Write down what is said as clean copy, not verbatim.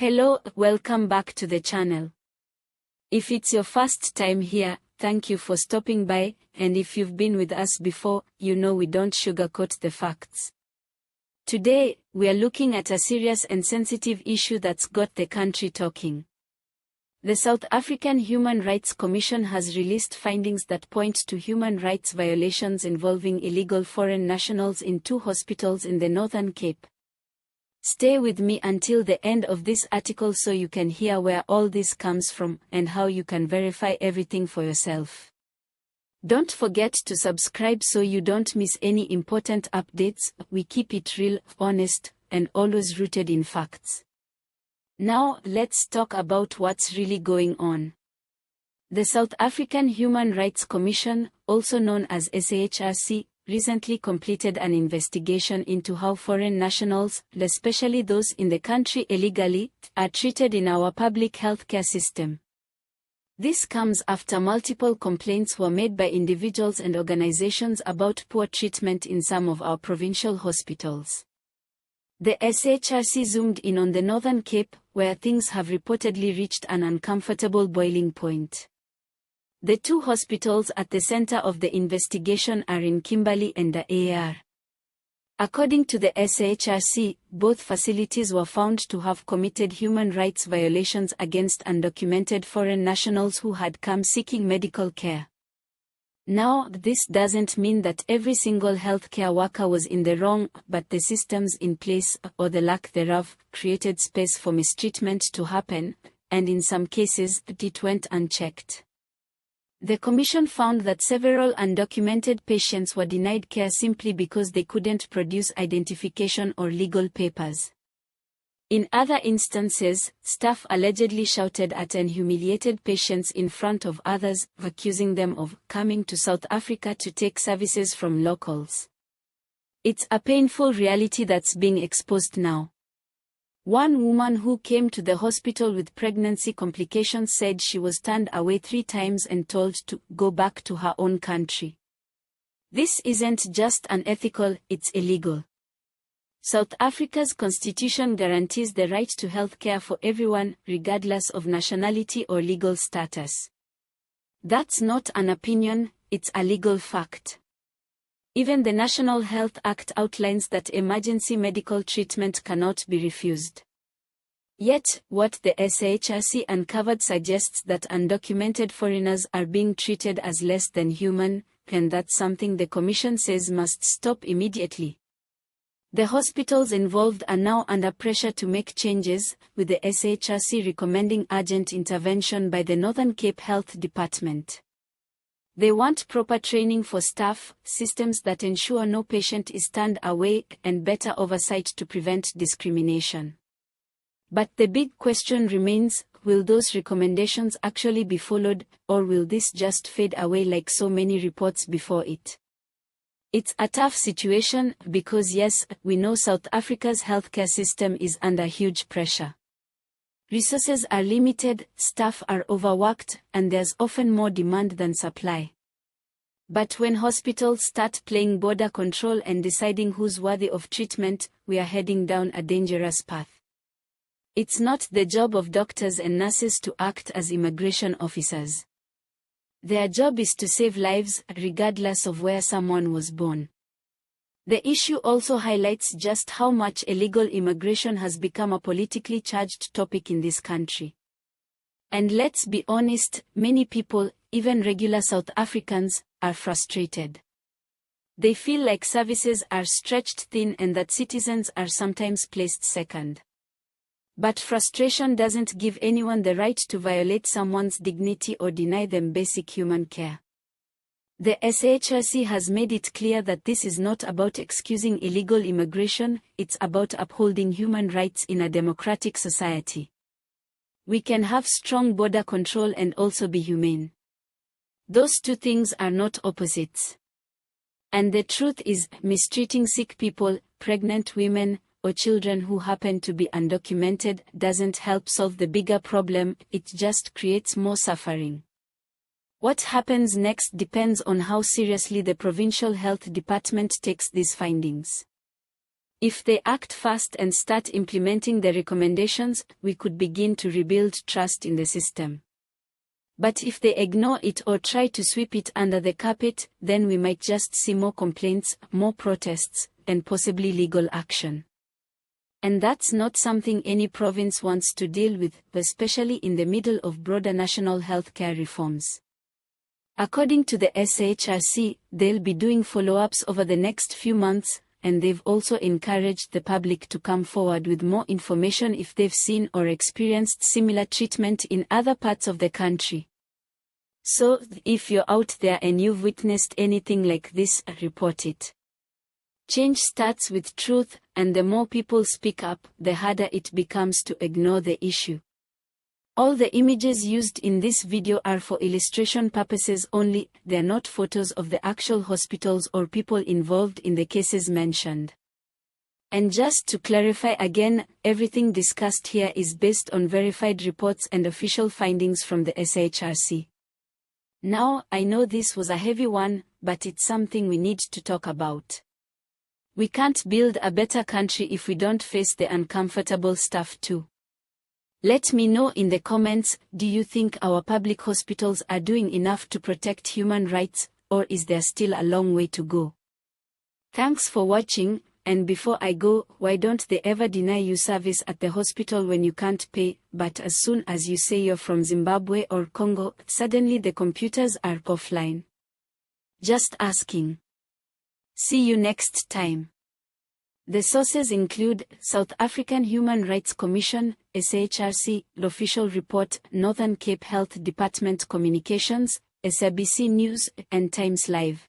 Hello, welcome back to the channel. If it's your first time here, thank you for stopping by, and if you've been with us before, you know we don't sugarcoat the facts. Today, we are looking at a serious and sensitive issue that's got the country talking. The South African Human Rights Commission has released findings that point to human rights violations involving illegal foreign nationals in 2 hospitals in the Northern Cape. Stay with me until the end of this article so you can hear where all this comes from and how you can verify everything for yourself. Don't forget to subscribe so you don't miss any important updates. We keep it real, honest, and always rooted in facts. Now, let's talk about what's really going on. The South African Human Rights Commission, also known as SAHRC, recently completed an investigation into how foreign nationals, especially those in the country illegally, are treated in our public healthcare system. This comes after multiple complaints were made by individuals and organizations about poor treatment in some of our provincial hospitals. The SHRC zoomed in on the Northern Cape, where things have reportedly reached an uncomfortable boiling point. The 2 hospitals at the center of the investigation are in Kimberley and the AR. According to the SHRC, both facilities were found to have committed human rights violations against undocumented foreign nationals who had come seeking medical care. Now, this doesn't mean that every single healthcare worker was in the wrong, but the systems in place, or the lack thereof, created space for mistreatment to happen, and in some cases, it went unchecked. The Commission found that several undocumented patients were denied care simply because they couldn't produce identification or legal papers. In other instances, staff allegedly shouted at and humiliated patients in front of others, accusing them of coming to South Africa to take services from locals. It's a painful reality that's being exposed now. One woman who came to the hospital with pregnancy complications said she was turned away 3 times and told to go back to her own country. This isn't just unethical, it's illegal. South Africa's constitution guarantees the right to health care for everyone, regardless of nationality or legal status. That's not an opinion, it's a legal fact. Even the National Health Act outlines that emergency medical treatment cannot be refused. Yet, what the SHRC uncovered suggests that undocumented foreigners are being treated as less than human, and that's something the Commission says must stop immediately. The hospitals involved are now under pressure to make changes, with the SHRC recommending urgent intervention by the Northern Cape Health Department. They want proper training for staff, systems that ensure no patient is turned away, and better oversight to prevent discrimination. But the big question remains, will those recommendations actually be followed, or will this just fade away like so many reports before it? It's a tough situation, because yes, we know South Africa's healthcare system is under huge pressure. Resources are limited, staff are overworked, and there's often more demand than supply. But when hospitals start playing border control and deciding who's worthy of treatment, we are heading down a dangerous path. It's not the job of doctors and nurses to act as immigration officers. Their job is to save lives, regardless of where someone was born. The issue also highlights just how much illegal immigration has become a politically charged topic in this country. And let's be honest, many people, even regular South Africans, are frustrated. They feel like services are stretched thin and that citizens are sometimes placed second. But frustration doesn't give anyone the right to violate someone's dignity or deny them basic human care. The SHRC has made it clear that this is not about excusing illegal immigration, it's about upholding human rights in a democratic society. We can have strong border control and also be humane. Those 2 things are not opposites. And the truth is, mistreating sick people, pregnant women, or children who happen to be undocumented doesn't help solve the bigger problem, it just creates more suffering. What happens next depends on how seriously the provincial health department takes these findings. If they act fast and start implementing the recommendations, we could begin to rebuild trust in the system. But if they ignore it or try to sweep it under the carpet, then we might just see more complaints, more protests, and possibly legal action. And that's not something any province wants to deal with, especially in the middle of broader national healthcare reforms. According to the SHRC, they'll be doing follow-ups over the next few months, and they've also encouraged the public to come forward with more information if they've seen or experienced similar treatment in other parts of the country. So, if you're out there and you've witnessed anything like this, report it. Change starts with truth, and the more people speak up, the harder it becomes to ignore the issue. All the images used in this video are for illustration purposes only, they're not photos of the actual hospitals or people involved in the cases mentioned. And just to clarify again, everything discussed here is based on verified reports and official findings from the SHRC. Now, I know this was a heavy one, but it's something we need to talk about. We can't build a better country if we don't face the uncomfortable stuff too. Let me know in the comments, do you think our public hospitals are doing enough to protect human rights, or is there still a long way to go? Thanks for watching, and before I go, why don't they ever deny you service at the hospital when you can't pay, but as soon as you say you're from Zimbabwe or Congo, suddenly the computers are offline? Just asking. See you next time. The sources include South African Human Rights Commission, SHRC, Official Report, Northern Cape Health Department Communications, SABC News, and Times Live.